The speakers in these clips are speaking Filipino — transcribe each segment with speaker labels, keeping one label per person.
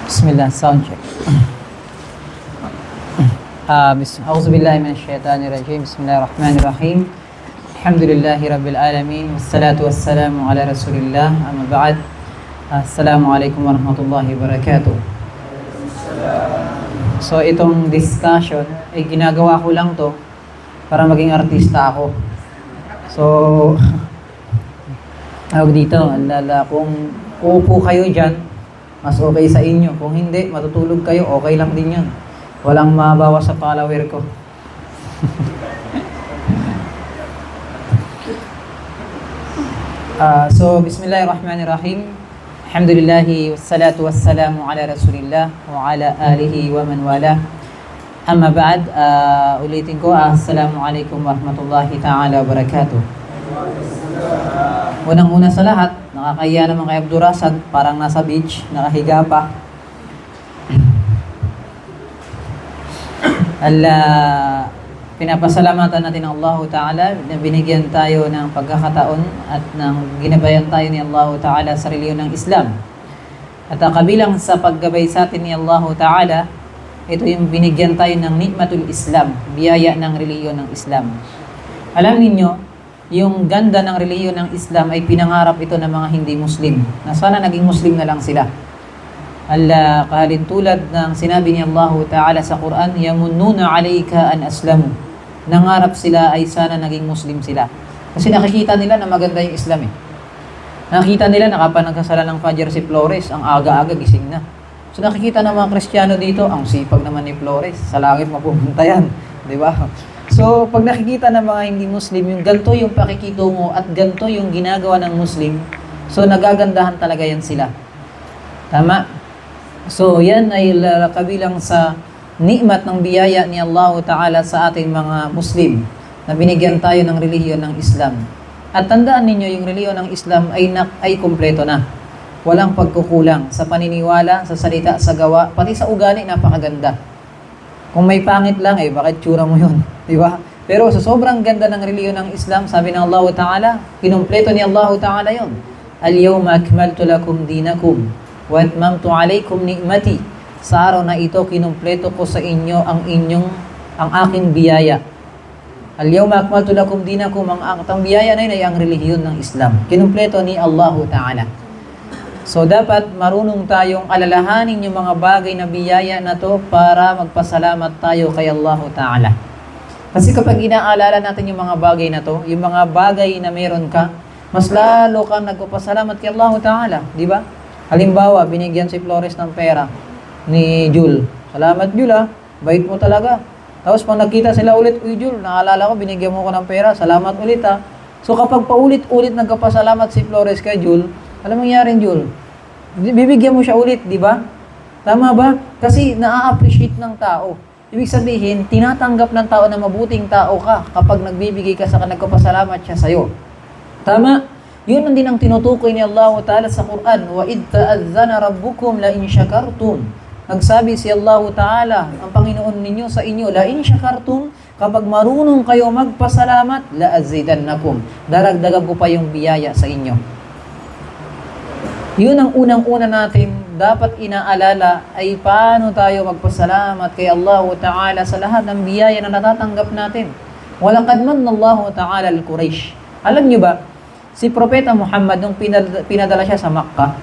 Speaker 1: Bismillah, sound check. أعوذ بالله من الشيطان الرجيم. بسم الله الرحمن الرحيم. الحمد لله رب العالمين والصلاة والسلام على رسول الله. أما بعد, Assalamu alaikum warahmatullahi wabarakatuh. So itong discussion ay ginagawa ko lang to para maging artista ako. So tawag dito, kung uupo kayo dyan, mas okay sa inyo. Kung hindi, matutulog kayo, okay lang din yun. Walang mabawas sa follower ko. So, Bismillahirrahmanirrahim. Alhamdulillahi wassalatu wassalamu ala Rasulillah wa ala alihi wa man wala. Amma ba'd, ulitin ko, Assalamualaikum warahmatullahi ta'ala wabarakatuh. Unang-una sa lahat, nakakahiya naman kay Abdurrasad, parang nasa beach, nakahiga pa. Pinapasalamatan natin ang Allah Ta'ala na binigyan tayo ng pagkakataon at ng ginabayan tayo ni Allah Ta'ala sa reliyon ng Islam. At kabilang sa paggabay sa atin ni Allah Ta'ala, ito yung binigyan tayo ng nikmatul Islam, biyaya ng reliyon ng Islam. Alam ninyo, yung ganda ng reliyon ng Islam ay pinangarap ito ng mga hindi Muslim, na sana naging Muslim na lang sila. Kahalintulad ng sinabi ni Allah Ta'ala sa Quran, yamunnuna alayka an aslamu. Nangarap sila ay sana naging Muslim sila. Kasi nakikita nila na maganda yung Islam eh. Nakikita nila na kapag nagkasala ng Fajr si Flores, ang aga-aga gising na. So nakikita ng mga Kristiyano dito, ang sipag naman ni Flores, sa langit mapupunta yan. Di ba? So pag nakikita ng mga hindi Muslim, yung ganito yung pakikitungo at ganito yung ginagawa ng Muslim, so nagagandahan talaga yan sila. Tama? So yan ay kabilang sa nikmat ng biyaya ni Allah Ta'ala sa ating mga Muslim na binigyan tayo ng relihiyon ng Islam. At tandaan ninyo, yung relihiyon ng Islam ay kumpleto na. Walang pagkukulang sa paniniwala, sa salita, sa gawa, pati sa ugali, napakaganda. Kung may pangit lang, bakit tsura mo yun? Di ba? Pero sa sobrang ganda ng relihiyon ng Islam, sabi ng Allah Ta'ala, kinumpleto ni Allah Ta'ala yun. Al-yawma akmaltu lakum dinakum wa atmamtu alaykum ni'mati. Sa araw na ito, kinumpleto ko sa inyo ang aking biyaya. Al-yawma akmaltu lakum dinakum, ang biyaya na yun ay ang relihiyon ng Islam. Kinumpleto ni Allah Ta'ala. So dapat marunong tayong alalahanin yung mga bagay na biyaya na to para magpasalamat tayo kay Allah Ta'ala. Kasi kapag inaalala natin yung mga bagay na to, yung mga bagay na meron ka, mas lalo kang nagpapasalamat kay Allah Ta'ala. Di ba? Halimbawa, binigyan si Flores ng pera ni Jul. Salamat Jul bait mo talaga. Tapos pag nakita sila ulit, uy Jul, naalala ko, binigyan mo ko ng pera, salamat ulit So kapag paulit-ulit nagpapasalamat si Flores kay Jul, alam mo nangyari Jul? Bibigyan mo siya ulit, di ba? Tama ba? Kasi na-appreciate ng tao. Ibig sabihin, tinatanggap ng tao na mabuting tao ka kapag nagbibigay ka sa nagpapasalamat siya sa'yo. Tama? Yun ang din ang tinutukoy ni Allah Ta'ala sa Quran. Wa id ta'adhana rabbukum la in syakartum. Nagsabi si Allah Ta'ala, ang Panginoon ninyo sa inyo, la in syakartum, kapag marunong kayo magpasalamat, la azidannakum. Daragdagan ko pa yung biyaya sa inyo. Yun ang unang-una natin dapat inaalala ay paano tayo magpasalamat kay Allah Ta'ala sa lahat ng biyaya na natatanggap natin. Walaqad manna Allah Ta'ala al-Quraysh. Alam nyo ba, si Propeta Muhammad, nung pinadala siya sa Makkah,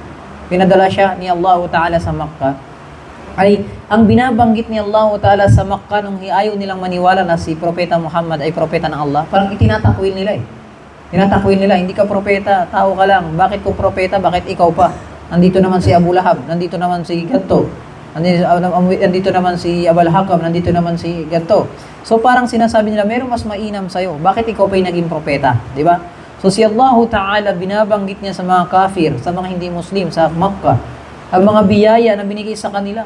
Speaker 1: pinadala siya ni Allah Ta'ala sa Makkah, ay ang binabanggit ni Allah Ta'ala sa Makkah nung ayaw nilang maniwala na si Propeta Muhammad ay propeta ng Allah, parang itinatakwil nila Tinatakwil nila, hindi ka propeta, tao ka lang. Bakit ko propeta? Bakit ikaw pa? Nandito naman si Abu Lahab, nandito naman si ganto. Nandito naman si Abul Hakam, nandito naman si ganto. So parang sinasabi nila, meron mas mainam sa'yo. Bakit ikaw pa'y naging propeta? Di ba? So si Allah Ta'ala, binabanggit niya sa mga kafir, sa mga hindi Muslim, sa Makkah, ang mga biyaya na binigay sa kanila.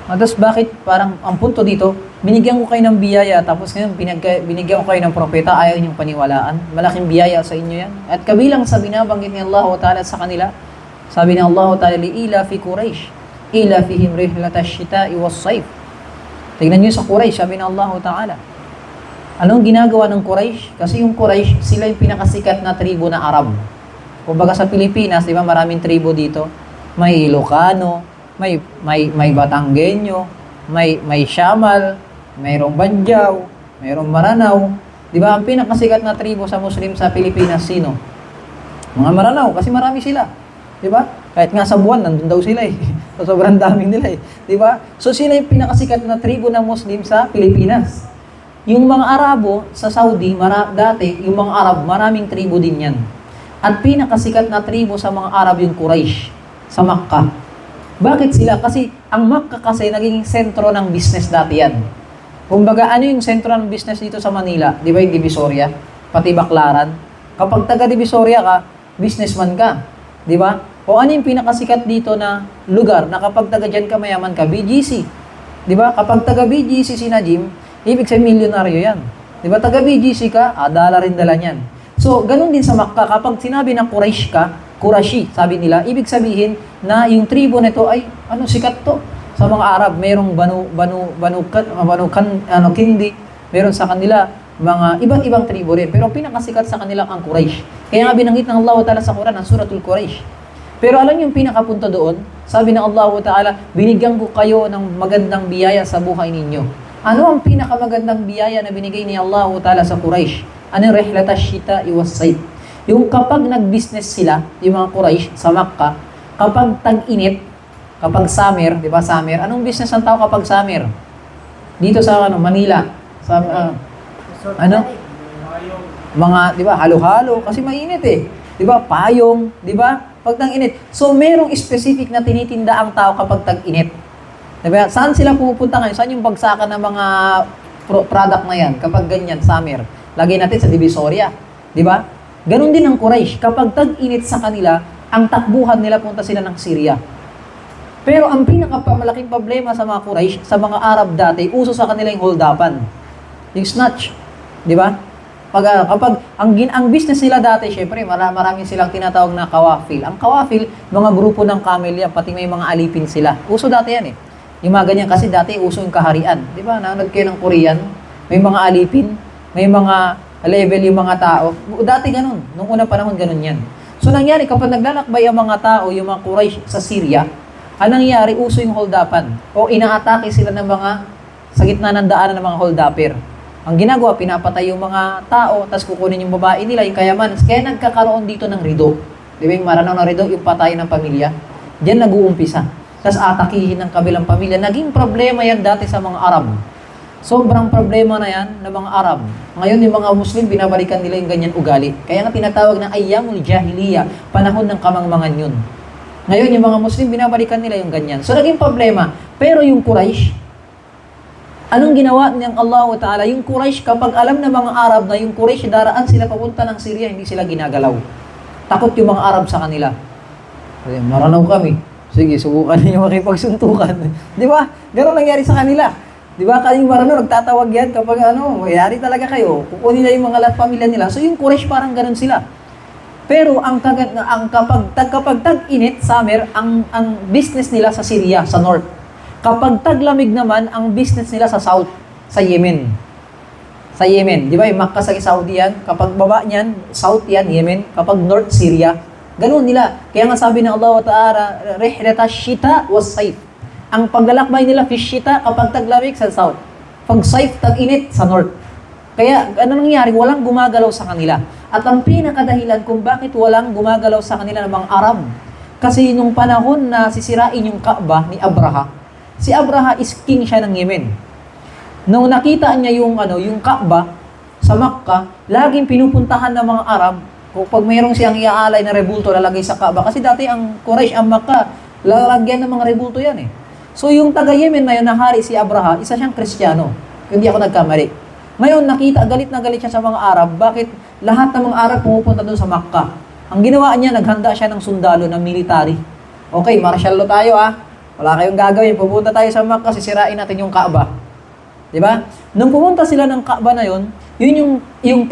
Speaker 1: Tapos bakit parang ang punto dito, binigyan ko kayo ng biyaya, tapos ngayon binigyan ko kayo ng propeta, ayaw niyong paniwalaan. Malaking biyaya sa inyo yan. At kabilang sa binabanggit ni Allah Ta'ala sa kanila, sabi ni Allah Ta'ala, ila fi Quraysh, ila fihim rihlatash shita'i was-sayf. Tingnan niyo sa Quraysh, sabi ni Allah Ta'ala. Anong ginagawa ng Quraysh? Kasi yung Quraysh, sila yung pinakasikat na tribo na Arab. Kumbaga sa Pilipinas, di ba maraming tribo dito? May Ilocano, May Batanggenyo, may Siamal, mayroong Banjaw, mayroong Maranao. Di ba? Ang pinakasikat na tribo sa Muslim sa Pilipinas, sino? Mga Maranao, kasi marami sila. Di ba? Kahit nga sa buwan, nandun daw sila eh. So, sobrang daming nila eh. Di ba? So, sila yung pinakasikat na tribo ng Muslim sa Pilipinas. Yung mga Arabo sa Saudi, dati, yung mga Arab, maraming tribo din yan. At pinakasikat na tribo sa mga Arab yung Quraysh sa Makkah. Bakit sila? Kasi ang Makkah kasi naging sentro ng business dati yan. Kumbaga, ano yung sentro ng business dito sa Manila? Di ba yung Divisoria? Pati Baclaran. Kapag taga-Divisoria ka, businessman ka. Di ba? O ano yung pinakasikat dito na lugar na kapag taga dyan ka mayaman ka? BGC. Di ba? Kapag taga BGC si Najim, ibig sabihin milyonaryo yan. Di ba? Taga BGC ka, dala rin dala niyan. So, ganun din sa Makkah. Kapag sinabi na Quraysh ka, Qurashi, sabi nila, ibig sabihin na yung tribo nito ay, sikat to. Sa mga Arab, mayroong Kindi, mayroon sa kanila, mga iba't ibang tribo rin. Pero pinakasikat sa kanila ang Quraysh. Kaya nga binanggit ng Allah Ta'ala sa Quran, ang Suratul Quraysh. Pero alam yung pinakapunta doon, sabi ng Allah Ta'ala, binigyan ko kayo ng magandang biyaya sa buhay ninyo. Ano ang pinakamagandang biyaya na binigay ni Allah Ta'ala sa Quraysh? Ano yung rihlata shita iwas-sayf? Yung kapag nag-business sila, yung mga Quraysh sa Makkah, kapag tag-init, kapag summer, di ba summer? Anong business ng tao kapag summer? Dito sa Manila, sa mga, di ba, halo-halo, kasi mainit eh. Di ba, payong, di ba? Pag tag-init. So, merong specific na tinitinda ang tao kapag tag-init. Diba? Saan sila pupunta ngayon? Saan yung bagsakan ng mga product na yan kapag ganyan, summer? Lagay natin sa Divisoria. Diba? Ganon din ang Quraysh. Kapag tag-init sa kanila, ang takbuhan nila punta sila ng Syria. Pero ang pinakamalaking problema sa mga Quraysh, sa mga Arab dati, uso sa kanila yung hold-upan. Yung snatch. Diba? Kapag ang business nila dati, syempre, marami silang tinatawag na kawafil. Ang kawafil, mga grupo ng camel yan, pati may mga alipin sila. Uso dati yan eh. Yung mga ganyan, kasi dati uso yung kaharian. Di ba? Nanonood kayo ng Korean, may mga alipin, may mga level yung mga tao. Dati ganun. Nung unang panahon, ganun yan. So, nangyari, kapag naglalakbay ang mga tao, yung mga Quraysh sa Syria, anong nangyari? Uso yung hold-upan. O inaatake sila ng mga, sa gitna ng daanan ng mga hold-upper. Ang ginagawa, pinapatay yung mga tao, tapos kukunin yung babae nila, yung kayamanan. Kaya nagkakaroon dito ng rido. Di ba yung maranaw na rido, yung patay ng pamilya? Diyan nag-uumpisa. Tapos atakihin ng kabilang pamilya. Naging problema yan dati sa mga Arab. Sobrang problema na yan ng mga Arab. Ngayon, yung mga Muslim, binabalikan nila yung ganyan ugali. Kaya nga tinatawag na ayyamul jahiliya, panahon ng kamangmangan yun. Ngayon, yung mga Muslim, binabalikan nila yung ganyan. So, naging problema. Pero yung Quraysh, anong ginawa ng Allah Ta'ala? Yung Quraysh, kapag alam ng mga Arab na yung Quraysh, daraan sila papunta ng Syria, hindi sila ginagalaw. Takot yung mga Arab sa kanila. Maranaw kami. Sige, subukan niyo makipagsuntukan. Di ba? Gano'n nangyari sa kanila. Di ba? Kayong Maranaw, nagtatawag yan kapag mayari talaga kayo. Kukunin na yung mga pamilya nila. So yung Quraysh parang gano'n sila. Pero kapag tag-init, summer, ang business nila sa Syria, sa north. Kapag taglamig naman, ang business nila sa south, sa Yemen. Sa Yemen. Di ba? Yung Makkah sa Saudi yan. Kapag baba niyan, south yan, Yemen. Kapag north, Syria. Ganun nila. Kaya nga sabi ng Allah Ta'ala, rihlata shita was sayf. Ang paglalakbay nila, fi shita, kapag taglamig sa south. Pag sayf, tag-init sa north. Kaya, ano nangyari? Walang gumagalaw sa kanila. At ang pinakadahilan kung bakit walang gumagalaw sa kanila ng mga Arab. Kasi nung panahon na sisirain yung Kaaba ni Abraha, si Abraha is king siya ng Yemen. Nung nakita niya yung Kaaba sa Makkah, laging pinupuntahan ng mga Arab. Kung mayroong siyang iaalay na rebulto lalagay sa Kaaba. Kasi dati ang Quraysh, ang Makkah, lalagyan ng mga rebulto yan eh. So yung taga-Yemen na yun, nahari si Abraha, isa siyang Kristiyano. Hindi ako nagkamali. Ngayon, nakita, galit na galit siya sa mga Arab. Bakit lahat ng mga Arab pumupunta doon sa Makkah? Ang ginawa niya, naghanda siya ng sundalo, ng military. Okay, martial law tayo Wala kayong gagawin. Pupunta tayo sa Makkah, sisirain natin yung Kaaba. Diba? Nung pumunta sila ng Kaaba na yun, yun yung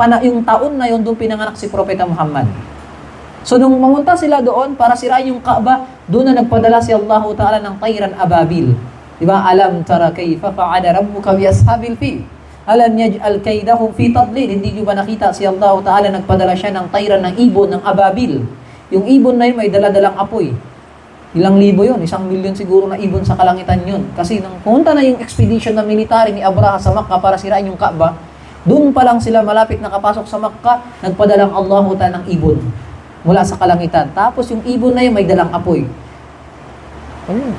Speaker 1: taon na yun, doon pinanganak si Propeta Muhammad. So, nung pumunta sila doon para sirain yung Kaaba, doon na nagpadala si Allah Ta'ala ng tayran ababil. Diba? Alam tara kayfa fa'ala rabbuka bi ashabil fil. Alam yaj'al kaydahum fi tadlil. Hindi nyo ba nakita si Allah Ta'ala nagpadala siya ng tayran ng ibon ng ababil. Yung ibon na yun may daladalang apoy. Ilang libo yun, 1,000,000 siguro na ibon sa kalangitan yun. Kasi nang pumunta na yung expedition na military ni Abraha sa Makkah para sirain yung Kaaba, doon pa lang sila malapit nakapasok sa Makkah, nagpadalang Allahu Ta'ala ng ibon mula sa kalangitan. Tapos yung ibon na yun may dalang apoy.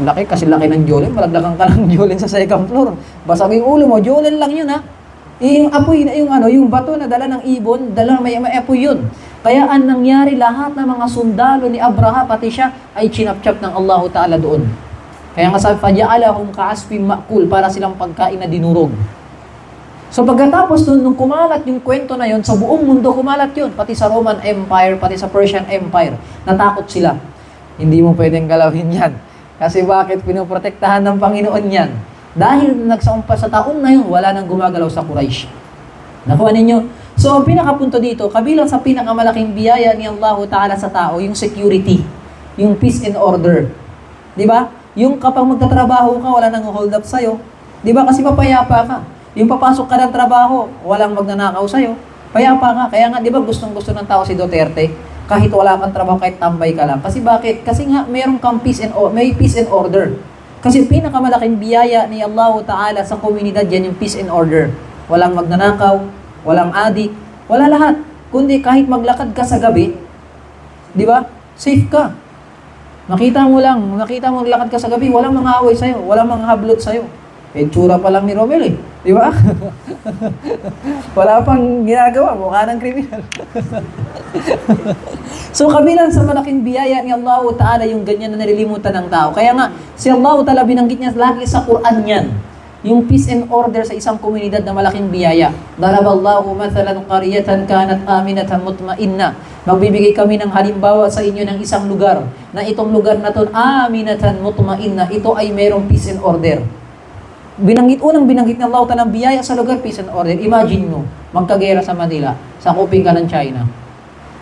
Speaker 1: Laki kasi laki ng Jolen, malaglakan ka ng Jolen sa second floor. Basag yung ulo mo, Jolen lang yun ha. Yung apoy na yung bato na dala ng ibon, may apoy yun. Kaya ang nangyari, lahat ng mga sundalo ni Abraha, pati siya, ay chinapchap ng Allahu Ta'ala doon. Kaya nga sabi, فَجَعَلَهُمْ كَعَصْفٍ مَأْكُولٍ, para silang pagkain na dinurog. So pagkatapos nung kumalat yung kwento na yun, sa buong mundo kumalat yun, pati sa Roman Empire, pati sa Persian Empire, natakot sila. Hindi mo pwedeng galawin yan. Kasi bakit pinoprotektahan ng Panginoon yan? Dahil nagsaumpa sa taon na yun, wala nang gumagalaw sa Quraysh. Nakuha ninyo? So, ang pinakapunto dito, kabilang sa pinakamalaking biyaya ni Allah Ta'ala sa tao, yung security, yung peace and order. Di ba? Yung kapag magtatrabaho ka, wala nang hold up sa'yo. Di ba? Kasi mapayapa ka. Yung papasok ka ng trabaho, walang magnanakaw sa'yo. Payapa ka. Kaya nga, di ba, gustong-gusto ng tao si Duterte? Kahit wala kang trabaho, kahit tambay ka lang. Kasi bakit? Kasi nga, mayroong kang may peace and order. Kasi pinakamalaking biyaya ni Allah Ta'ala sa komunidad, yan yung peace and order. Walang magnanakaw, walang adik, wala lahat. Kundi kahit maglakad ka sa gabi, di ba? Safe ka. Makita mo maglakad ka sa gabi, walang mga away sa'yo, walang mga hablot sa'yo. Tsura pa lang ni Romel eh. Di ba? Wala pang ginagawa, mukha ng kriminal. So kabilang sa malaking biyaya ni Allah Ta'ala yung ganyan na nalilimutan ng tao. Kaya nga, si Allah Ta'ala binanggit niya lagi sa Quran yan. Yung peace and order sa isang komunidad na malaking biyaya. Daraballahu mathalan qaryatan kanat aminatan mutmainna. Magbibigay kami ng halimbawa sa inyo ng isang lugar na itong lugar na to aminatan mutmainna. Ito ay merong peace and order. Unang binanggit ng Allah Ta'ala ng biyaya sa lugar, peace and order. Imagine mo, magkagera sa Manila, sakupin ka ng China.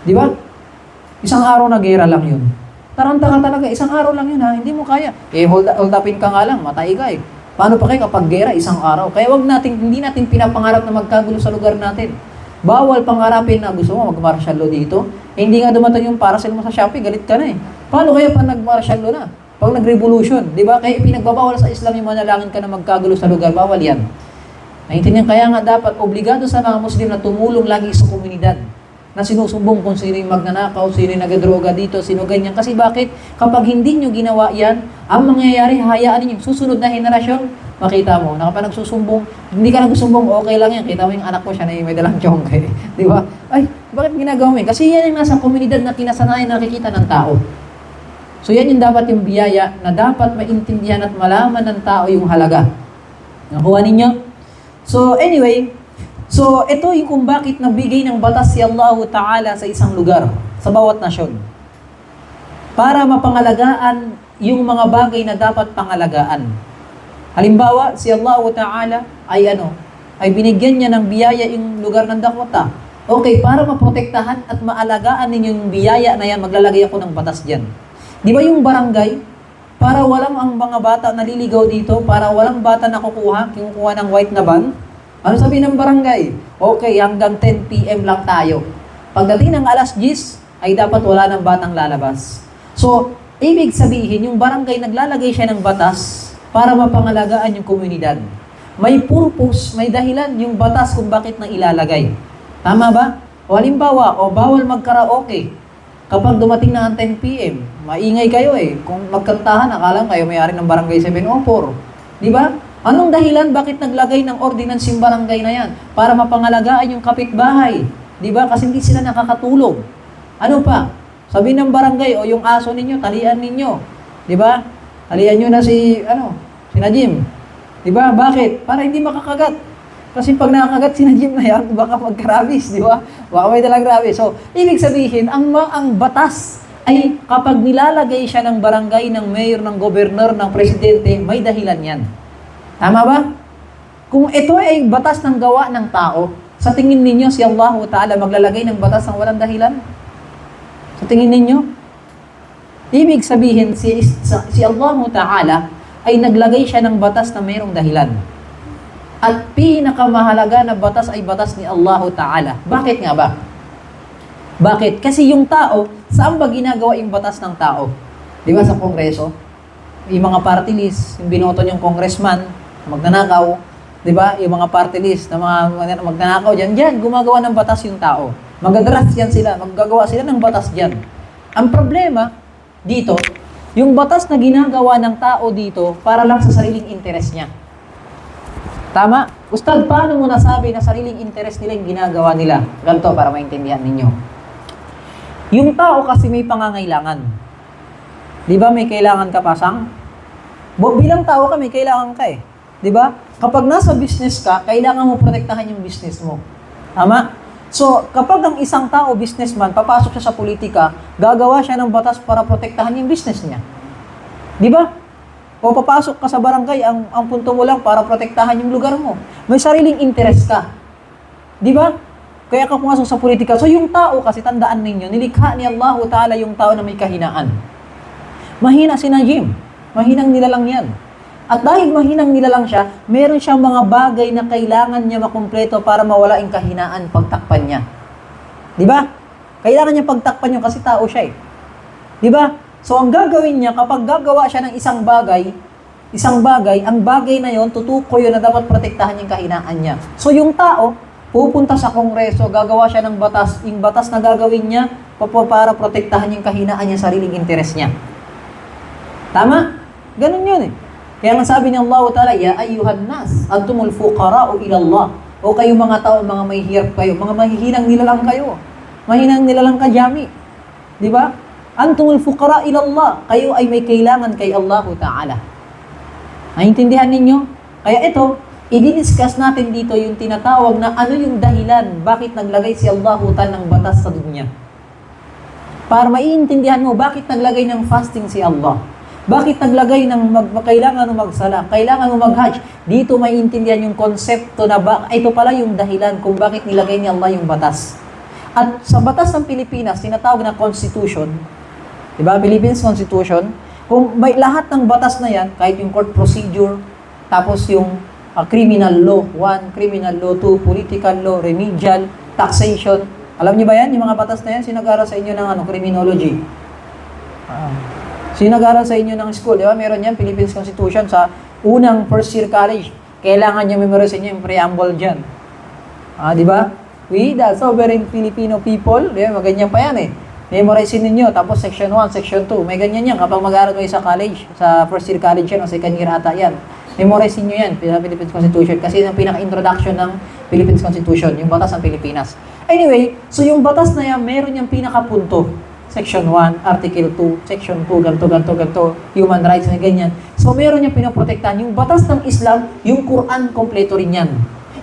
Speaker 1: Di ba? Isang araw na gera lang yun. Taranta ka talaga, isang araw lang yun ha, hindi mo kaya. Hold upin ka nga lang, matay ka eh. Paano pa kayo kapag gera, isang araw? Kaya hindi natin pinapangarap na magkagulo sa lugar natin. Bawal pangarapin na gusto mo mag-martial law dito. Hindi nga dumating yung parcel mo sa Shopee, galit ka na eh. Paano kaya pa nag-martial law na? Pag nag-revolution, di ba? Kaya pinagbabawal sa Islam yung manalangin ka na magkagulo sa lugar, bawal yan. Naintindihan, kaya nga dapat obligado sa mga Muslim na tumulong lagi sa komunidad na sinusumbong kung sino yung magnanakaw, sino yung nagadroga dito, sino ganyan. Kasi bakit? Kapag hindi nyo ginawa yan, ang mangyayari, hayaan ninyo, susunod na henerasyon, makita mo, na kapag nagsusumbong, hindi ka nagsusumbong, okay lang yan. Kita mo yung anak ko, siya na may dalang chongkay. Di ba? Ay, bakit ginagawa mo yun? Kasi yan yung nasa komunidad na kinasanayan nakikita ng tao. So yan yung dapat yung biyaya na dapat maintindihan at malaman ng tao yung halaga. Nakuha ninyo? So anyway, so ito yung kung bakit nabigay ng batas si Allah Ta'ala sa isang lugar, sa bawat nasyon. Para mapangalagaan yung mga bagay na dapat pangalagaan. Halimbawa, si Allah Ta'ala ay binigyan niya ng biyaya yung lugar ng Dakota. Okay, para maprotektahan at maalagaan ninyo yung biyaya na yan, maglalagay ako ng batas dyan. Di ba yung barangay, para walang ang mga bata naliligaw dito, para walang bata na kinukuha ng white na van, ano sabihin ng barangay? Okay, hanggang 10 PM lang tayo. Pagdating ng alas 10, ay dapat wala ng batang lalabas. So, ibig sabihin, yung barangay naglalagay siya ng batas para mapangalagaan yung komunidad. May purpose, may dahilan yung batas kung bakit na ilalagay. Tama ba? O halimbawa, bawal mag-karaoke. Kapag dumating na ang 10 PM, maingay kayo eh. Kung magkantahan, akala kayo may-ari ng barangay 704. Di ba? Anong dahilan bakit naglagay ng ordinance yung barangay na yan? Para mapangalagaan yung kapitbahay. Di ba? Kasi hindi sila nakakatulog. Ano pa? Sabi ng barangay, yung aso ninyo, talian ninyo. Di ba? Talian nyo na si Najim. Di ba? Bakit? Para hindi makakagat. Kasi pag nakakagat si Najim na yan, baka magka-rabies, di ba? Baka may dalang rabies. So, ibig sabihin, ang batas ay kapag nilalagay siya ng barangay, ng mayor, ng gobernador, ng presidente, may dahilan yan. Tama ba? Kung ito ay batas ng gawa ng tao, sa tingin ninyo si Allah Ta'ala maglalagay ng batas ng walang dahilan? Sa tingin ninyo? Ibig sabihin, si Allah Ta'ala ay naglagay siya ng batas na mayroong dahilan. At pinakamahalaga na batas ay batas ni Allah Ta'ala. Bakit nga ba? Bakit? Kasi yung tao, saan ba ginagawa yung batas ng tao? Di ba sa Kongreso? Yung mga party list, yung binoto yung congressman, magnanakaw, di ba? Yung mga party list na mga magnanakaw dyan, gumagawa ng batas yung tao. Magadraft yan sila, maggagawa sila ng batas dyan. Ang problema dito, yung batas na ginagawa ng tao dito para lang sa sariling interes niya. Tama? Ustad, paano mo nasabi na sariling interes nila yung ginagawa nila? Ganito para maintindihan ninyo. Yung tao kasi may pangangailangan. Di ba may kailangan ka pasang? Bilang tao ka, may kailangan ka eh. Di ba? Kapag nasa business ka, kailangan mo protektahan yung business mo. Tama? So, kapag ang isang tao, businessman, papasok siya sa politika, gagawa siya ng batas para protektahan yung business niya. Di ba? O papasok ka sa barangay, ang punto mo lang para protektahan yung lugar mo. May sariling interest ka. Di ba? Kaya ka pumasok sa politika. So yung tao kasi, tandaan ninyo, nilikha ni Allah Ta'ala yung tao na may kahinaan. Mahina si Najim. Mahinang nilalang yan. At dahil mahinang nilalang siya, meron siyang mga bagay na kailangan niya makumpleto para mawala yung kahinaan pagtakpan niya. Di ba? Kailangan niya pagtakpan yun kasi tao siya eh. Di ba? So, ang gagawin niya, kapag gagawa siya ng isang bagay, ang bagay na yon tutukoy yun na dapat protektahan yung kahinaan niya. So, yung tao, pupunta sa Kongreso, gagawa siya ng batas, yung batas na gagawin niya, para protektahan yung kahinaan niya, sariling interes niya. Tama? Ganun yun eh. Kaya nga sabi ni Allah Ta'ala, Ya ayyuhan nas, antumul fuqara'u ilallah. O kayo mga tao, mga may hirap kayo, mga mahihinang nilalang kayo. Mahinang nilalang ka, Jami. Di ba? Antumul fuqara ilallah. Kayo ay may kailangan kay Allah Ta'ala. Naintindihan ninyo? Kaya ito, i-discuss natin dito yung tinatawag na ano yung dahilan bakit naglagay si Allah Ta'ala ng batas sa dunya. Para maiintindihan mo bakit naglagay ng fasting si Allah. Bakit naglagay ng kailangan mo magsala, kailangan mo mag-hajj. Dito maiintindihan yung konsepto na ito pala yung dahilan kung bakit nilagay ni Allah yung batas. At sa batas ng Pilipinas, tinatawag na Constitution, diba? Philippines Constitution, kung may lahat ng batas na yan, kahit yung court procedure, tapos yung criminal law 1, criminal law 2, political law, remedial, taxation. Alam niyo ba yan? Yung mga batas na yan, sinag-aral sa inyo ng criminology. Sinag-aral sa inyo ng school, di ba? Meron yan, Philippines Constitution, sa unang first year college. Kailangan nyo memorize inyo yung preamble dyan. Di ba? We, the sovereign Filipino people, di ba? Maganyan pa yan eh. Memorize ninyo, tapos section 1, section 2. May ganyan yan. Kapag mag-aaral kayo sa college, sa first year college yan, o second year ata yan. Memorize niyo yan, Philippines Constitution. Kasi yung pinaka-introduction ng Philippines Constitution, yung batas ng Pilipinas. Anyway, so yung batas na yan, meron yung pinaka-punto. Section 1, Article 2, Section 2, ganto, human rights, na ganyan. So meron yung pinoprotektahan. Yung batas ng Islam, yung Quran, kompleto rin yan.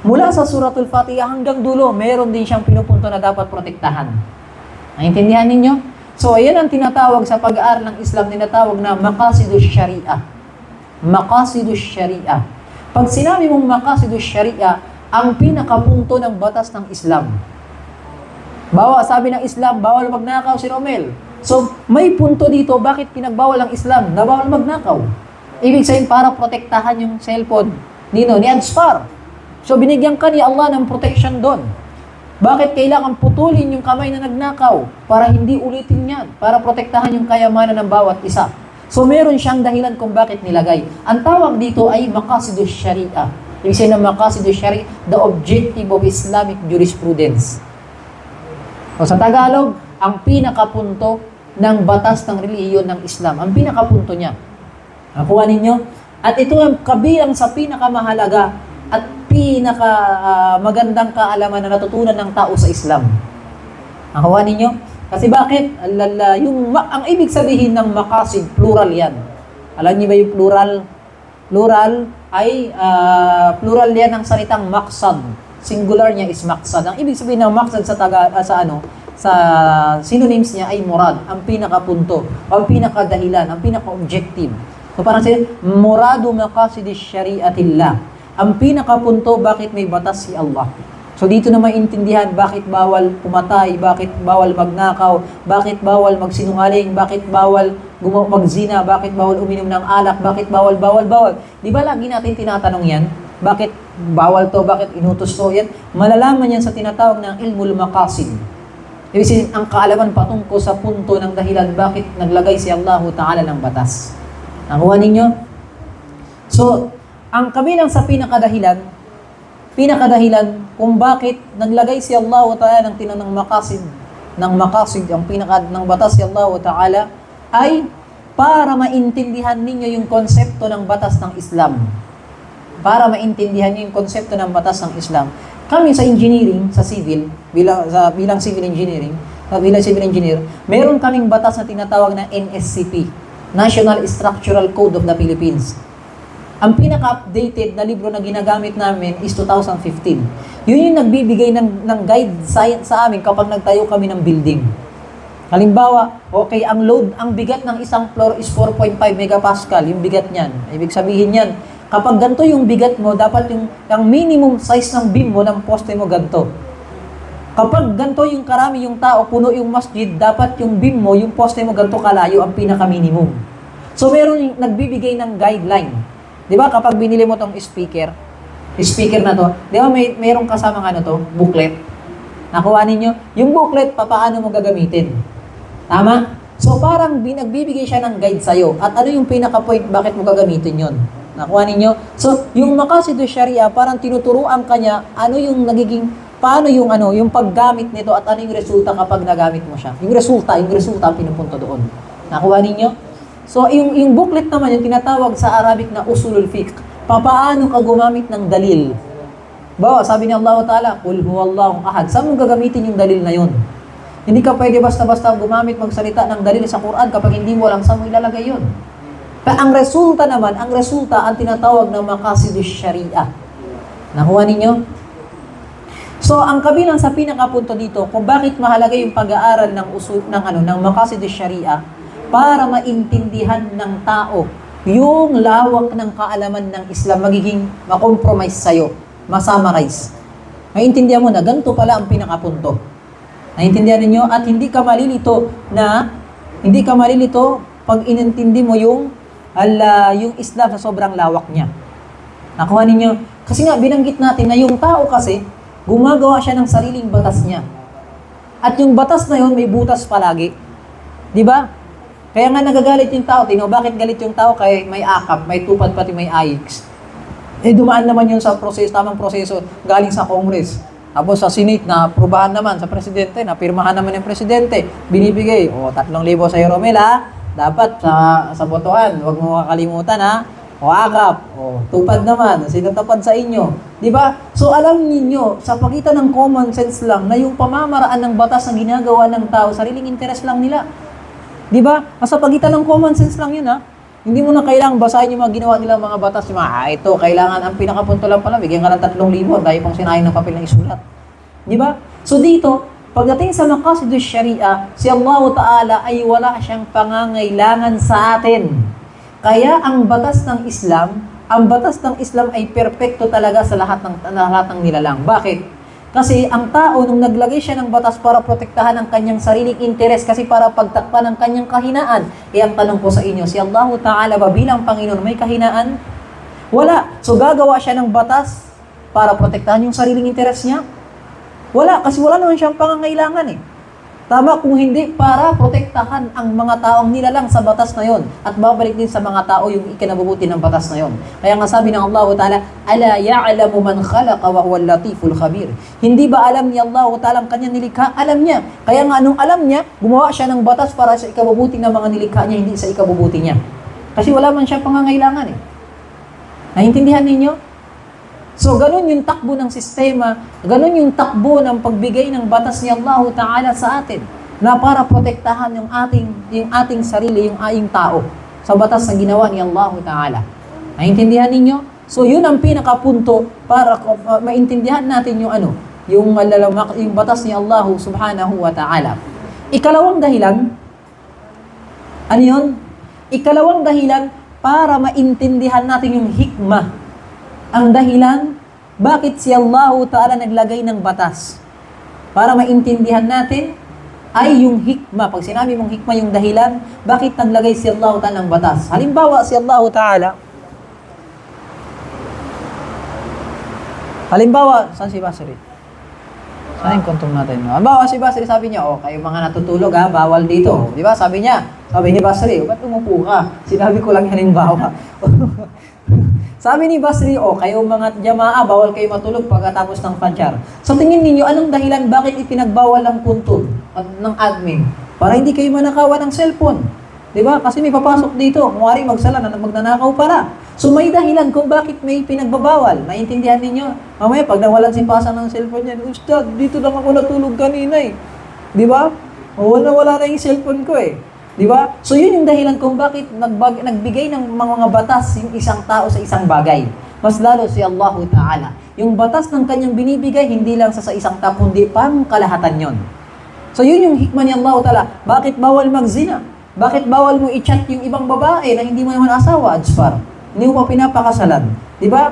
Speaker 1: Mula sa Suratul Fatiha hanggang dulo, meron din siyang pinupunto na dapat protektahan. Naintindihan ninyo? So, ayan ang tinatawag sa pag-aaral ng Islam, tinatawag na Maqasidus Sharia. Maqasidus Sharia. Pag sinabi mong Maqasidus Sharia, ang pinakapunto ng batas ng Islam. Sabi ng Islam, bawal magnakaw si Romel. So, may punto dito, bakit pinagbawal ang Islam na bawal magnakaw? Ibig sabihin, para protektahan yung cellphone ni Adspar. So, binigyan ka ni Allah ng protection doon. Bakit kailangan putulin yung kamay na nagnakaw? Para hindi ulitin yan. Para protektahan yung kayamanan ng bawat isa. So, meron siyang dahilan kung bakit nilagay. Ang tawag dito ay Maqasidus Sharia. Ibig sabihin ng Maqasidus Sharia, the objective of Islamic jurisprudence. O sa Tagalog, ang pinakapunto ng batas ng relihiyon ng Islam. Ang pinakapunto niya. Nakuha ninyo? At ito ang kabilang sa pinakamahalaga at magandang kaalaman na natutunan ng tao sa Islam. Nakuha ninyo? Kasi bakit? Ang ibig sabihin ng maqasid, plural yan. Alam niyo ba yung plural? Plural ay plural yan ng salitang maqsad. Singular niya is maqsad. Ang ibig sabihin ng maqsad sa synonyms niya ay murad, ang pinakapunto, ang pinakadahilan, ang pinaka-objective. So parang sila, muradu maqasidis syariatillah. Ang pinakapunto, bakit may batas si Allah. So dito na maintindihan bakit bawal pumatay, bakit bawal magnakaw, bakit bawal magsinungaling, bakit bawal magzina, bakit bawal uminom ng alak, bakit bawal. Di ba lagi natin tinatanong yan? Bakit bawal to, bakit inutos to? Yan, malalaman yan sa tinatawag ng ilmul maqasid. Ibig sabihin, ang kaalaman patungkol sa punto ng dahilan bakit naglagay si Allah Ta'ala ng batas. Nakuha ninyo? So, ang kabilang sa pinakadahilan kung bakit naglagay si Allah Ta'ala ng tinanong maqasid, ng batas si Allah Ta'ala, ay para maintindihan ninyo yung konsepto ng batas ng Islam. Para maintindihan niyo yung konsepto ng batas ng Islam. Kami sa engineering, sa civil, bilang civil engineer, meron kaming batas na tinatawag na NSCP, National Structural Code of the Philippines. Ang pinaka-updated na libro na ginagamit namin is 2015. Yun yung nagbibigay ng guide sa amin kapag nagtayo kami ng building. Halimbawa, okay, ang bigat ng isang floor is 4.5 megapascal, yung bigat niyan. Ibig sabihin niyan, kapag ganito yung bigat mo, dapat yung minimum size ng beam mo, ng poste mo, ganito. Kapag ganito yung karami yung tao, puno yung masjid, dapat yung beam mo, yung poste mo, ganito kalayo, ang pinaka-minimum. So, meron yung nagbibigay ng guideline. Di ba, kapag binili mo tong speaker na to, di ba, mayroong kasamang booklet. Nakuha ninyo? Yung booklet, paano mo gagamitin? Tama? So, parang nagbibigay siya ng guide sa'yo. At ano yung pinaka-point, bakit mo gagamitin yon? Nakuha ninyo? So, yung maqasidu sharia, parang tinuturuan kanya paano yung paggamit nito at ano yung resulta kapag nagamit mo siya. Yung resulta ang pinupunto doon. Nakuha ninyo? So, yung booklet naman, yung tinatawag sa Arabic na usulul fiqh, paano ka gumamit ng dalil. Bawa, sabi ni Allah Ta'ala, Qul huwallahu ahad. Saan mo gagamitin yung dalil na yun? Hindi ka pwede basta-basta gumamit, magsalita ng dalil sa Quran kapag hindi mo alam saan mo ilalagay yun. Ang resulta, ang tinatawag ng maqasidus sharia. Nakuha ninyo? So, ang kabilang sa pinakapunto dito, kung bakit mahalaga yung pag-aaral ng maqasidus sharia, para maintindihan ng tao yung lawak ng kaalaman ng Islam, magiging makompromise sa'yo, masummarize. Maintindihan mo na, ganito pala ang pinakapunto. Naintindihan ninyo? At hindi ka malilito pag inintindi mo yung Islam sa sobrang lawak niya. Nakuha ninyo? Kasi nga, binanggit natin na yung tao kasi, gumagawa siya ng sariling batas niya. At yung batas na yun, may butas palagi. Di ba? Kaya nga nagagalit yung tao. Bakit galit yung tao? Kaya may akap, may tupad, pati may ayix. Dumaan naman yun sa tamang proseso, galing sa Congress. Tapos sa Senate, na aprobahan naman sa Presidente, na pirmahan naman ng Presidente, binibigay, 3,000 sa Romel, dapat sa botohan, huwag mo kakalimutan, o akap, tupad naman, sino tapad sa inyo. Di ba? So alam ninyo, sa pagitan ng common sense lang, na yung pamamaraan ng batas na ginagawa ng tao, sariling interes lang nila. Di ba? Sa pagitan ng common sense lang yun, Hindi mo na kailangang basahin yung mga ginawa nilang mga batas. Ito, kailangan, ang pinakapunto lang pala, bigyan ka ng 3,000, dahil pang sinayang ng papel na isulat. Di ba? So dito, pagdating sa maqasidus sharia, si Allah Ta'ala ay wala siyang pangangailangan sa atin. Kaya ang batas ng Islam ay perpekto talaga sa lahat ng nilalang. Bakit? Kasi ang tao, nung naglagay siya ng batas para protektahan ang kanyang sariling interes, kasi para pagtakpan ang kanyang kahinaan, ang tanong ko sa inyo, si Allah Ta'ala ba bilang Panginoon may kahinaan? Wala. So gagawa siya ng batas para protektahan yung sariling interes niya? Wala, kasi wala naman siyang pangangailangan Tama, kung hindi, para protektahan ang mga taong nilalang sa batas na yon at babalik din sa mga tao yung ikinabubuti ng batas na yon. Kaya nga sabi ng Allah Ta'ala, Ala ya'lamu man khalaqa wa huwal latiful khabir. Hindi ba alam ni Allah Ta'ala ang kanyang nilikha? Alam niya. Kaya nga anong alam niya, gumawa siya ng batas para sa ikabubuti ng mga nilikha niya, hindi sa ikabubuti niya. Kasi wala man siya pangangailangan Naintindihan ninyo? So, ganun yung takbo ng sistema, ganun yung takbo ng pagbigay ng batas ni Allah Ta'ala sa atin na para protektahan yung ating sarili, yung ating tao sa batas na ginawa ni Allah Ta'ala. Naintindihan ninyo? So, yun ang pinakapunto para maintindihan natin yung batas ni Allah Subhanahu wa Ta'ala. Ikalawang dahilan, ano yun? Ikalawang dahilan para maintindihan natin yung hikmah. Ang dahilan, bakit si Allah Ta'ala naglagay ng batas? Para maintindihan natin, ay yung hikmah. Pag sinabi mong hikmah yung dahilan, bakit naglagay si Allah Ta'ala ng batas? Halimbawa, si Allah Ta'ala, saan si Basri? Saan yung kontrol natin? Bawa si Basri sabi niya, kayo mga natutulog ha, bawal dito. Di ba? Sabi ni Basri, ba't umupo ka? Sinabi ko lang halimbawa. Sabi ni Basri, kayo mga jamaa, bawal kayo matulog pagkatapos ng Fajr. So tingin ninyo, anong dahilan bakit ipinagbawal ng puntod at ng admin? Para hindi kayo manakawan ng cellphone. Di ba? Kasi may papasok dito, kumari magsala na magnanakaw para. So may dahilan kung bakit may pinagbabawal. Naintindihan ninyo? Mamaya pag nawalan si Pasa ng cellphone niya, Ustad, dito lang ako natulog kanina eh. Di ba? Wala na yung cellphone ko eh. Di ba? So yun yung dahilan kung bakit nagbigay ng mga batas yung isang tao sa isang bagay. Mas lalo si Allah Ta'ala. Yung batas ng kanyang binibigay, hindi lang sa isang tao, kundi pang kalahatan yon. So yun yung hikmah ni Allah Ta'ala. Bakit bawal magzina? Bakit bawal mo i-chat yung ibang babae na hindi mo naman asawa, Adspar? Hindi mo pa pinapakasalan. Di ba?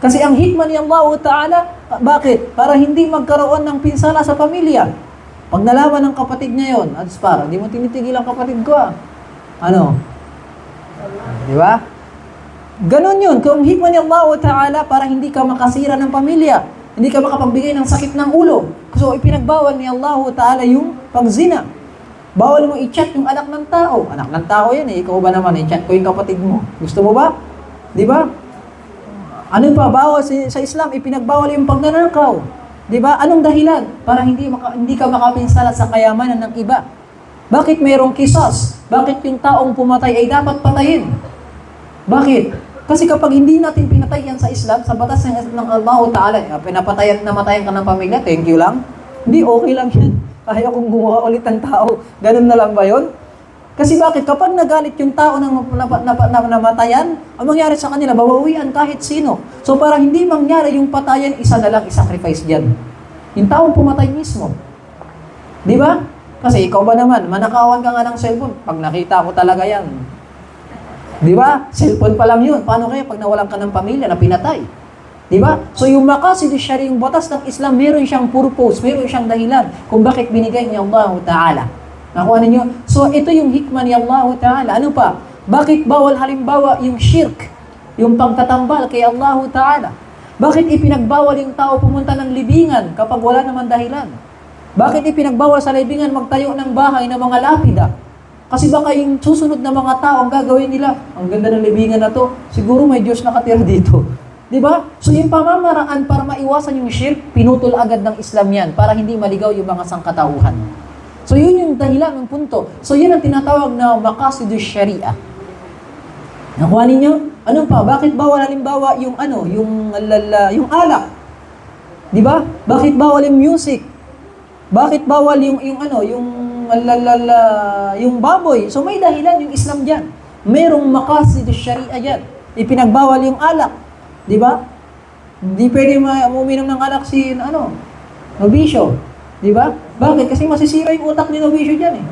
Speaker 1: Kasi ang hikmah ni Allah Ta'ala, bakit? Para hindi magkaroon ng pinsala sa pamilya. Pag nalaman ng kapatid niya yun, Adspar, hindi mo tinitigil ang kapatid ko ah. Ano? Di ba? Ganon yun. Kung hikmah ni Allah Ta'ala, para hindi ka makasira ng pamilya. Hindi ka makapagbigay ng sakit ng ulo. So, ipinagbawal ni Allah Ta'ala yung pagzina. Bawal mo i-chat yung anak ng tao. Anak ng tao yan eh. Ikaw ba naman, i-chat ko yung kapatid mo. Gusto mo ba? Di ba? Ano pa? Bawal sa Islam, ipinagbawal yung pagnanakaw. Di ba? Anong dahilan? Para hindi ka makapinsala sa kayamanan ng iba. Bakit mayroong kisas? Bakit yung taong pumatay ay dapat patayin? Bakit? Kasi kapag hindi natin pinatay yan sa Islam, sa batas ng Allah Ta'ala, namatayan ka ng pamilya, thank you lang. Hindi, okay lang yan. Kaya kung gumawa ulit ng tao, ganun na lang ba yun? Kasi bakit? Kapag nagalit yung tao ng namatayan, ang mangyari sa kanila, babawian kahit sino. So para hindi mangyari yung patayan, isa na lang i-sacrifice dyan. Yung taong pumatay mismo. Di ba? Kasi ikaw ba naman, manakawan ka nga ng cellphone, pag nakita ko talaga yan. Di ba? Cellphone pa lang yun. Paano kaya pag nawalan ka ng pamilya na pinatay? Di ba? So yung maqasid syari, yung batas ng Islam, meron siyang purpose, meron siyang dahilan kung bakit binigay ni Allah Ta'ala. Nakuha ninyo? So ito yung hikmah ni Allah Ta'ala. Ano pa? Bakit bawal halimbawa yung shirk, yung pagtatambal kay Allah Ta'ala? Bakit ipinagbawal yung tao pumunta ng libingan kapag wala naman dahilan? Bakit ipinagbawal sa libingan magtayo ng bahay ng mga lapida? Kasi baka yung susunod na mga tao ang gagawin nila, ang ganda ng libingan na to, siguro may Diyos nakatira dito. Di ba? So yung pamamaraan para maiwasan yung shirk, pinutol agad ng Islam yan para hindi maligaw yung mga sangkatauhan. So yun yung dahilan ng punto. So yun ang tinatawag na maqasid syariah. Nakuha ninyo? Ano pa? Bakit bawal halimbawa yung yung alak? Di ba? Bakit bawal yung music? Bakit bawal yung baboy? So may dahilan yung Islam diyan. Merong maqasid syariah diyan. Ipinagbawal yung alak. Di ba? Hindi pwede uminom ng alak si nobisyo. Di ba? Bakit? Kasi masisira yung utak ni nobisyo diyan eh.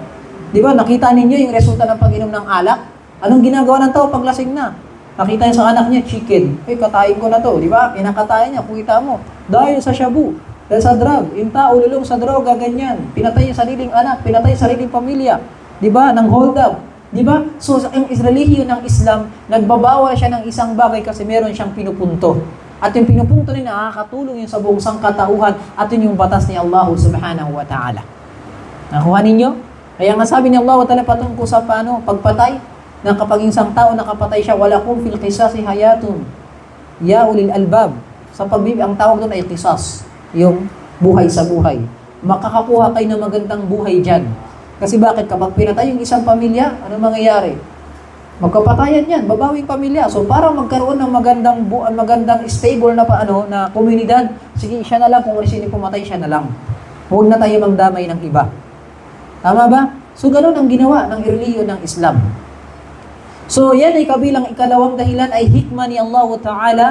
Speaker 1: Di ba? Nakita ninyo yung resulta ng pag-inom ng alak? Anong ginagawa ng tao pag lasing na? Nakita niya sa anak niya, chicken. Katayin ko na to. Di ba? Pinakatayin niya. Kita mo. Dahil sa shabu. Dahil sa drug. Yung tao lulong sa droga, ganyan. Pinatay yung sariling anak. Pinatay yung sariling pamilya. Di ba? Nang hold up. Di ba? So, ang relihiyon ng Islam, nagbabawal siya ng isang bagay kasi meron siyang pinupunto. At yung pinupunto niya, nakakatulong yun sa buong sangkatauhan at yun yung batas ni Allah subhanahu wa ta'ala. Nakuha ninyo? Kaya nga sabi ni Allah ta'ala patungkol sa pagpatay, na kapag isang tao nakapatay siya, walakum fil qisasi hayatun, ya ulil albab. Sa ang tawag doon ay qisas, yung buhay sa buhay. Makakakuha kayo ng magandang buhay dyan. Kasi bakit? Kapag pinatay yung isang pamilya, ano mangyayari? Magkapatayan yan, babawing pamilya. So para magkaroon ng magandang stable na na komunidad, sige, siya na lang, kung sino pumatay, siya na lang. Huwag na tayo magdamay ng iba. Tama ba? So ganun ang ginawa ng relihiyon ng Islam. So yan ay kabilang ikalawang dahilan ay hikmah ni Allah Ta'ala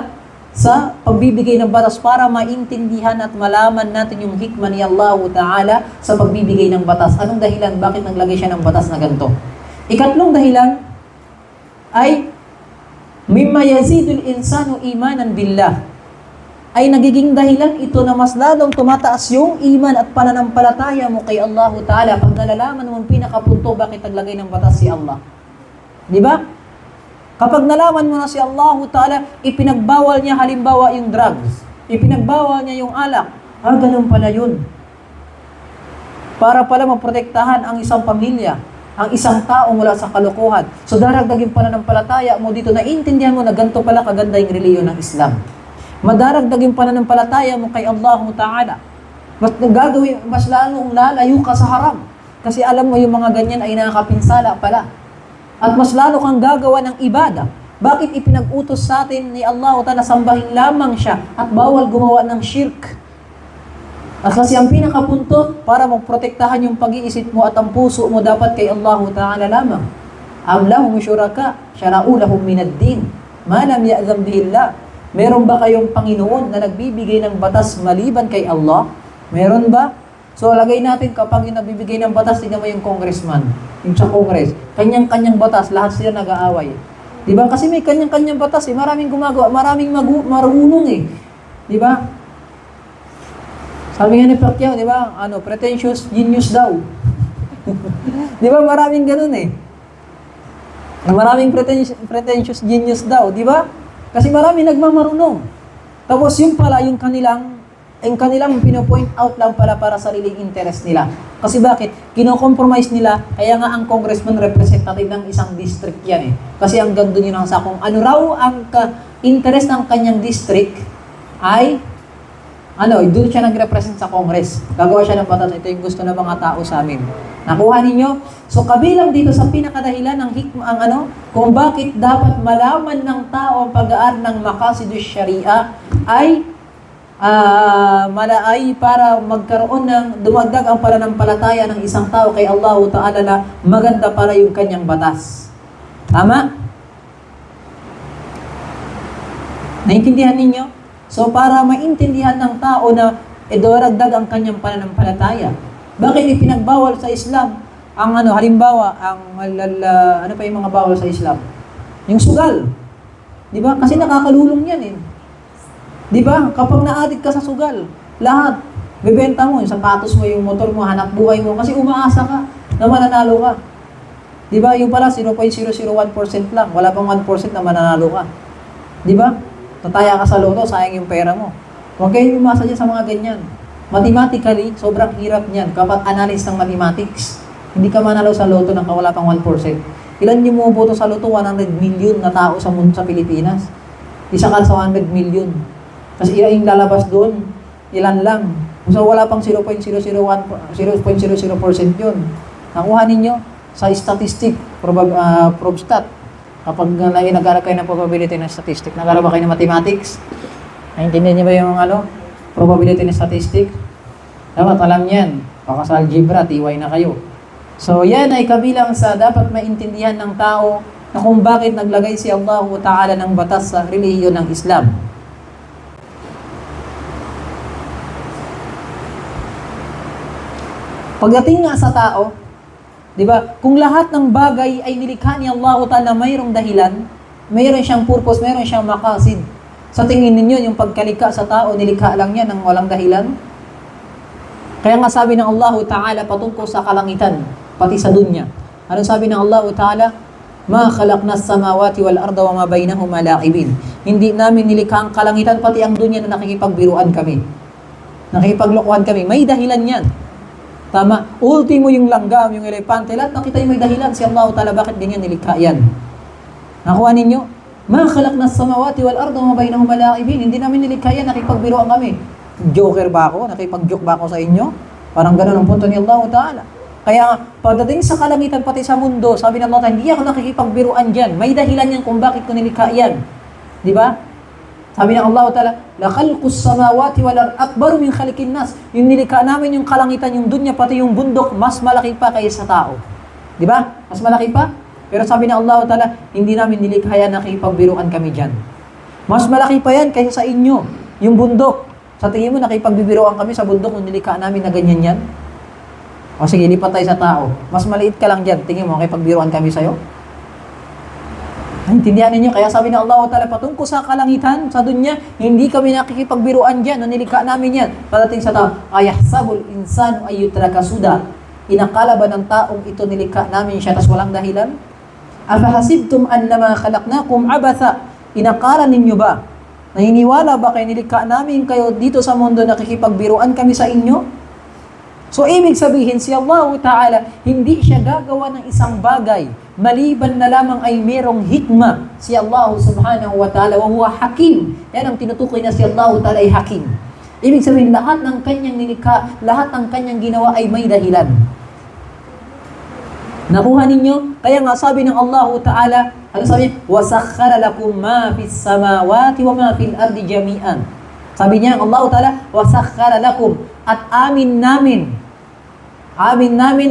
Speaker 1: sa pagbibigay ng batas para maintindihan at malaman natin yung hikmah ni Allah Ta'ala sa pagbibigay ng batas. Anong dahilan? Bakit naglagay siya ng batas na ganito? Ikatlong dahilan ay mimma yazidul insanu imanan billah. Ay nagiging dahilan ito na mas lalong tumataas yung iman at pananampalataya mo kay Allah Ta'ala pag nalalaman mo ang pinakapunto bakit naglagay ng batas si Allah. Di ba? Kapag nalaman mo na si Allah Ta'ala, ipinagbawal niya halimbawa yung drugs. Ipinagbawal niya yung alak. Ganun pala yun. Para pala maprotektahan ang isang pamilya, ang isang tao mula sa kalokohan. So daragdagin pananampalataya mo dito, naiintindihan mo na ganito pala kaganda yung reliyon ng Islam. Madaragdagin pananampalataya mo kay Allah Ta'ala. Mas lalong lalayo ka sa haram. Kasi alam mo yung mga ganyan ay nakakapinsala pala. At mas lalo kang gagawa ng ibada. Bakit ipinag-utos sa atin ni Allah Ta'ala sambahin lamang siya at bawal gumawa ng shirk? At kasi ang pinakapunto para magprotektahan yung pag-iisip mo at ang puso mo dapat kay Allah Ta'ala lamang. Am lahum syuraka syara'u lahum minad din ma lam ya'zam bihi Allah. Meron ba kayong Panginoon na nagbibigay ng batas maliban kay Allah? Meron ba? So lagay natin kapag yung nagbibigay ng batas, tingnan mo yung congressman, yung sa Congress, kanyang-kanyang batas, lahat sila nag-aaway. Diba? Kasi may kanyang-kanyang batas eh, maraming gumagawa, maraming marunong eh. Diba? Sabi nga ni Pacquiao, diba? Pretentious genius daw. Diba? Maraming ganun eh. Maraming pretentious genius daw, diba? Kasi maraming nagmamarunong. Tapos yung pala, yung kanilang pino-point out lang para sariling interest nila. Kasi bakit? Kino-compromise nila, kaya nga ang congressman representative ng isang district yan eh. Kasi ang gando nyo nang sa kung ano raw ang interest ng kanyang district ay doon siya nag-represent sa Congress. Gagawa siya ng batas, ito yung gusto ng mga tao sa amin. Nakuha ninyo? So kabilang dito sa pinakadahilan ng kung bakit dapat malaman ng tao ang pag-aaral ng maqasidus sharia ay para magkaroon ng dumagdag ang pananampalataya ng isang tao kay Allah Ta'ala na maganda para yung kanyang batas. Tama? Naintindihan ninyo? So para maintindihan ng tao na idoragdag ang kanyang pananampalataya. Bakit ipinagbawal sa Islam ang halimbawa, ano pa yung mga bawal sa Islam? Yung sugal. 'Di ba? Kasi nakakalulong 'yan eh. 'Di ba? Kapag na-addict ka sa sugal, lahat bebenta mo, yung sapatos mo, yung motor mo, hanap buhay mo kasi umaasa ka na mananalo ka. 'Di ba? Yung pala 0.001% lang, wala pang 1% na mananalo ka. 'Di ba? Tataya ka sa loto, sayang yung pera mo. Huwag kayong umasa dyan sa mga ganyan. Mathematically, sobrang hirap niyan. Kapag analysis ng mathematics, hindi ka manalo sa loto nang wala pang 1%. Ilan yung bumuboto sa loto? 100 million na tao sa mundo sa Pilipinas. Isa ka sa 100 million. Kasi ilan yung lalabas doon? Ilan lang. So wala pang 0.001% yun. Nakuha ninyo sa statistic, ProbStat. Kapag nag-aaral kayo ng probability ng statistic, nag-aaral ba kayo ng mathematics? Naintindihan niyo ba yung probability ng statistic? Dapat alam yan. Baka sa algebra, tiway na kayo. So yan ay kabilang sa dapat maintindihan ng tao na kung bakit naglagay si Allah Ta'ala ng batas sa relihiyon ng Islam. Pagdating nga sa tao, di ba? Kung lahat ng bagay ay nilikha ni Allah Ta'ala mayroong dahilan, mayroon siyang purpose, mayroon siyang maqasid. Sa tingin ninyo, yung pagkalikha sa tao, nilikha lang yan ng walang dahilan? Kaya nga sabi ng Allah Ta'ala patungkol sa kalangitan, pati sa dunya. Anong sabi ng Allah Ta'ala? Ma khalaqna as-samawati wal arda wa ma bainahuma la'ibin. Hindi namin nilikha ang kalangitan, pati ang dunya na nakikipagbiruan kami. Nakikipaglokohan kami. May dahilan yan. Tama. Ultimo yung langgam, yung elepante, lahat nakita yung may dahilan. Si Allah Ta'ala, bakit ganyan nilikha yan? Nakuha ninyo? Ma khalaqna as-samawati wal arda wa ma bainahuma la'ibin. Hindi namin nilikha yan, nakikipagbiruan kami. Joker ba ako? Nakipag-joke ba ako sa inyo? Parang ganun ang punto ni Allah Ta'ala. Kaya pagdating sa kalangitan pati sa mundo, sabi ng Allah Ta'ala, hindi ako nakikipagbiruan dyan. May dahilan yan kung bakit ko nilikha yan. Di ba? Sabi ng Allah Ta'ala, la khalqus samawati wal ardi akbaru min khaliqin nas. Yung nilikha namin yung kalangitan, yung dunya, pati yung bundok, mas malaki pa kaysa tao. Di ba? Mas malaki pa? Pero sabi ng Allah Ta'ala, hindi namin nilikha yan, nakikipagbiruan kami dyan. Mas malaki pa yan kaysa sa inyo, yung bundok. Sa tingin mo, nakipagbibiroan kami sa bundok kung nilikha namin na ganyan yan? O sige, lipat tayo sa tao. Mas maliit ka lang dyan. Tingin mo, nakipagbiroan kami sa'yo? Naintindihan ninyo? Kaya sabi ng Allah Ta'ala, patungkol sa kalangitan, sa dunya, hindi kami nakikipagbiroan dyan. Nung nilikha namin yan. Padating sa tao, ayahsabul insanu ayyutraka suda. Inakala ba ng taong ito nilikha namin siya, tas walang dahilan? Afahasibtum annama khalaqnakum abatha. Inakala ninyo ba Naniniwala ba kayo nilikha namin kayo dito sa mundo, nakikipagbiruan kami sa inyo? So, ibig sabihin, si Allah Ta'ala, hindi siya gagawa ng isang bagay, maliban na lamang ay merong hikma si Allah Subhanahu wa Ta'ala, wa huwa hakim. Yan ang tinutukoy na si Allah Ta'ala ay hakim. Ibig sabihin, lahat ng kanyang nilikha, lahat ng kanyang ginawa ay may dahilan. Nakuha ninyo? Kaya nga sabi ng Allah Ta'ala, ano sabi niya? وَسَخَّرَ لَكُمْ مَا فِي السَّمَاوَاتِ وَمَا فِي الْأَرْضِ جَمِيعًا. Sabi niya, Allah Ta'ala, وَسَخَّرَ لَكُمْ, at amin namin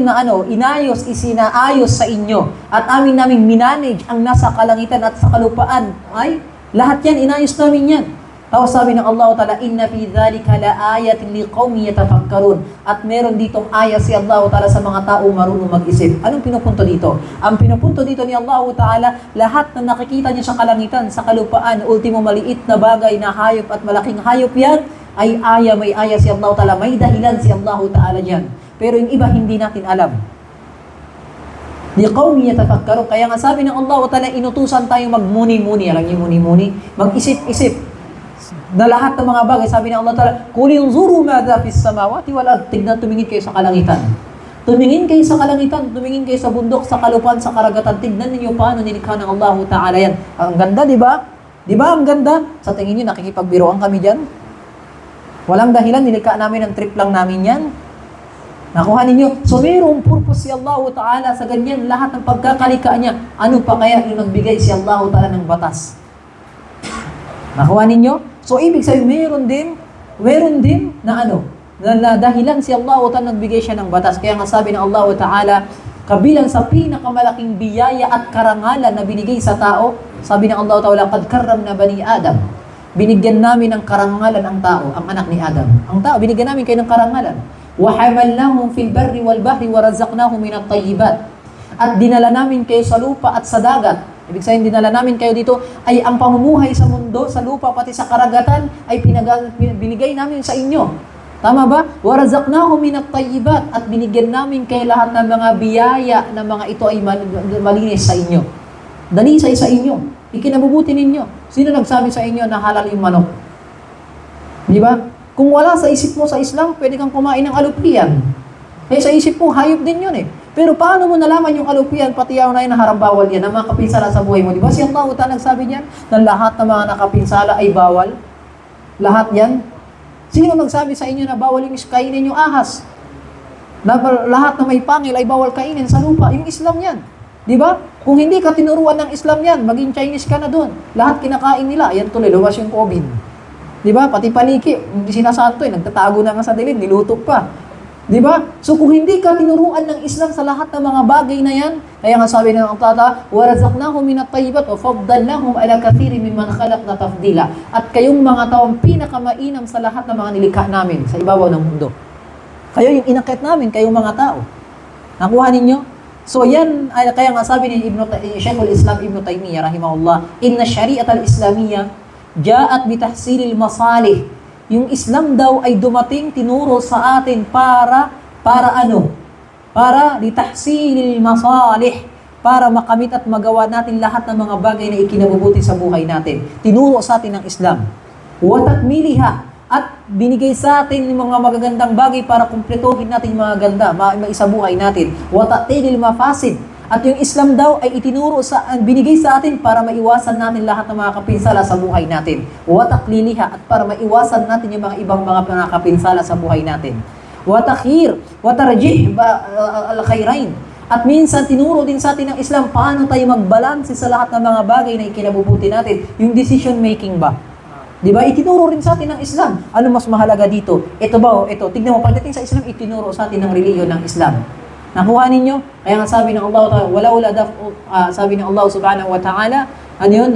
Speaker 1: na inayos, isinaayos sa inyo, at amin namin minanage ang nasa kalangitan at sa kalupaan, ay, lahat yan, inayos namin yan. Tapos sabi ng Allah Ta'ala, inna fi dhalika la ayatin liqaumin yatafakkarun. At meron ditong aya si Allah Ta'ala sa mga tao marunong mag-isip. Anong pinupunto dito? Ang pinupunto dito ni Allah Ta'ala, lahat na nakikita niya sa kalangitan, sa kalupaan, ultimo maliit na bagay na hayop at malaking hayop yan, ay aya, may aya si Allah Ta'ala, may dahilan si Allah Ta'ala dyan. Pero yung iba hindi natin alam. Liqaumin yatafakkarun. Kaya nga sabi ng Allah Ta'ala, inutusan tayong magmuni-muni. Alam niyo muni-muni? Mag-isip-isip na lahat ng mga bagay. Sabi ng Allah Ta'ala, Qul inzuru madha fis samawati wal ard. Tignan, tumingin kayo sa kalangitan. Tumingin kayo sa kalangitan, tumingin kayo sa bundok, sa kalupaan, sa karagatan. Tignan ninyo paano nilikha ng Allah Ta'ala yan. Ang ganda, di ba? Di ba ang ganda? Sa tingin niyo, nakikipagbiroan kami dyan? Walang dahilan, nilikha namin, ang trip lang namin yan. Nakuha ninyo? So, mayroong purpose si Allah Ta'ala sa ganyan, lahat ng pagkakalika niya. Ano pa kaya yung nagbigay si Allah Ta'ala ng batas? Nakuha ninyo? So, ibig sabihin, meron din na dahilan si Allah Ta'ala nagbigay siya ng batas. Kaya nga sabi ng Allah Ta'ala, kabilang sa pinakamalaking biyaya at karangalan na binigay sa tao, sabi ng Allah Ta'ala, qad karramna bani Adam. Binigyan namin ng karangalan ang tao, ang anak ni Adam. Ang tao, binigyan namin kayo ng karangalan. وَحَمَلْنَاهُمْ فِي الْبَرِّ وَالْبَحْرِ وَرَزَقْنَاهُمْ مِنَ الطَّيِّبَاتِ. At dinala namin kayo sa lupa at sa dagat. Ibig sabihin, dinala namin kayo dito ay ang pamumuhay sa mundo, sa lupa, pati sa karagatan ay binigay namin sa inyo. Tama ba? وَرَزَقْنَاهُمْ مِنَ الطَّيِّبَاتِ. At binigyan namin kayo lahat ng mga biyaya na mga ito ay malinis sa inyo. Dalisay sa inyo. Ikinabubuti ninyo. Sino nagsabi sa inyo na halal yung manok? Di ba? Kung wala sa isip mo sa Islam, pwede kang kumain ng alupian. Eh sa isip mo, hayop din yun eh. Pero paano mo nalaman yung alupian, pati yaw na yun na harambawal yan, na mga kapinsala sa buhay mo? Di ba si Allah Ta'ala nagsabi niyan, na lahat ng mga nakapinsala ay bawal? Lahat yan? Sino nagsabi sa inyo na bawal yung kainin yung ahas? Na lahat na may pangil ay bawal kainin sa lupa? Yung Islam yan. Di ba? Kung hindi ka tinuruan ng Islam yan, maging Chinese ka na doon. Lahat kinakain nila. Yan tuloy, lumas yung COVID. Di ba? Pati paniki, hindi sinasanto eh, nagtatago na nga sa dilim, niluto pa. Di ba? So kung hindi ka tinuruan ng Islam sa lahat ng mga bagay na yan, kaya nga sabi ng Allah, وَرَزَقْنَاهُمْ مِنَ الطَّيِّبَاتِ وَفَضَّلْنَاهُمْ عَلَى كَثِيرٍ مِمَّنْ خَلَقْنَا تَفْضِيلًا. At kayong mga taong pinakamainam sa lahat ng mga nilikha namin sa ibabaw ng mundo. Kayo yung inakit namin, kayong mga tao. Nakuha ninyo? So yan, kaya nga sabi ni Shaykhul Islam Ibn Taymiyyah rahimahullah, inna syari'at al-Islamiyya ja'at bitahsilil masalih. Yung Islam daw ay dumating, tinuro sa atin para ano? Para litahsilil masalih, para makamit at magawa natin lahat ng mga bagay na ikinabubuti sa buhay natin. Tinuro sa atin ng Islam. Wa takmiliha, at binigay sa atin yung mga magagandang bagay para kumpletuhin natin yung mga ganda, maisabuhay natin. Wa ta'tilil mafasid. At yung Islam daw ay binigay sa atin para maiwasan natin lahat ng mga kapinsala sa buhay natin. Wa taqliliha, at para maiwasan natin yung mga ibang mga kapinsala sa buhay natin. Wa takhir, wa tarjih al-khairain. At minsan tinuro din sa atin ng Islam paano tayo magbalanse sa lahat ng mga bagay na ikinabubuti natin. Yung decision making ba? Di ba? Itinuro rin sa atin ng Islam. Ano mas mahalaga dito? Ito ba? Ito. Tignan mo, pagdating sa Islam, itinuro sa atin ng reliyon ng Islam. Nakuha ninyo? Kaya nga sabi ng Allah Ta'ala, walaula sabi ng Allah Subhanahu wa Ta'ala, ano yun?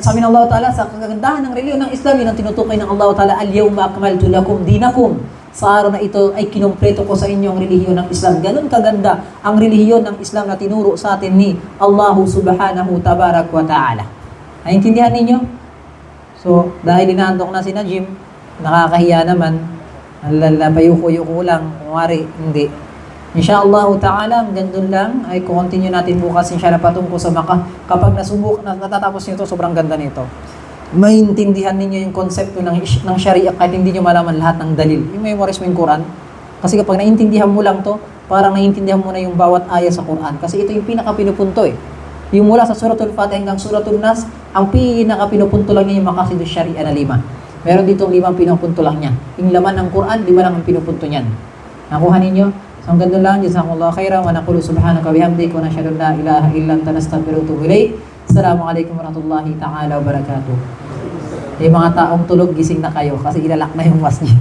Speaker 1: Sabi ng Allah Ta'ala, sa kagandahan ng reliyon ng Islam, yun ang tinutukoy ng Allah Ta'ala, al-yawma akmaltu lakum dinakum. Sa araw na ito ay kinumpleto ko sa inyo ang relihiyon ng Islam. Ganun kaganda ang relihiyon ng Islam na tinuro sa atin ni Allah Subhanahu Tabarak wa Ta'ala. Naintindihan ninyo? So, dahil inaantok na si Najim, nakakahiya naman, payuko-yuko lang, kumari, hindi. Insyaallah ta'ala, hanggang doon lang ay continue natin bukas inshallah patungkol sa Makkah. Kapag natatapos niyo to, sobrang ganda nito. Maintindihan ninyo yung konsepto ng Sharia kahit hindi nyo malaman lahat ng dalil. Yung memorize mo yung Quran. Kasi kapag naintindihan mo lang to, parang naintindihan mo na yung bawat aya sa Quran. Kasi ito yung pinaka-pinupunto eh. Yung mula sa Suratul Fatih hanggang Suratul Nas, ang pinaka-pinupunto lang niya yung Maqasidus Sharia na 5. Meron ditong 5 pinupunto lang niya. Yung laman ng Quran, 5 lang ang pinupunto niyan. Nakuha ninyo? So hanggang doon lang, jazakumullahu khairan wa naqulu subhanaka bihamdika wa nashhadu an la ilaha illa anta nastaghfiruka wa atubu ilaik. Assalamualaikum warahmatullahi ta'ala wabarakatuh. Yung mga taong tulog, gising na kayo kasi ilalak na yung masjid.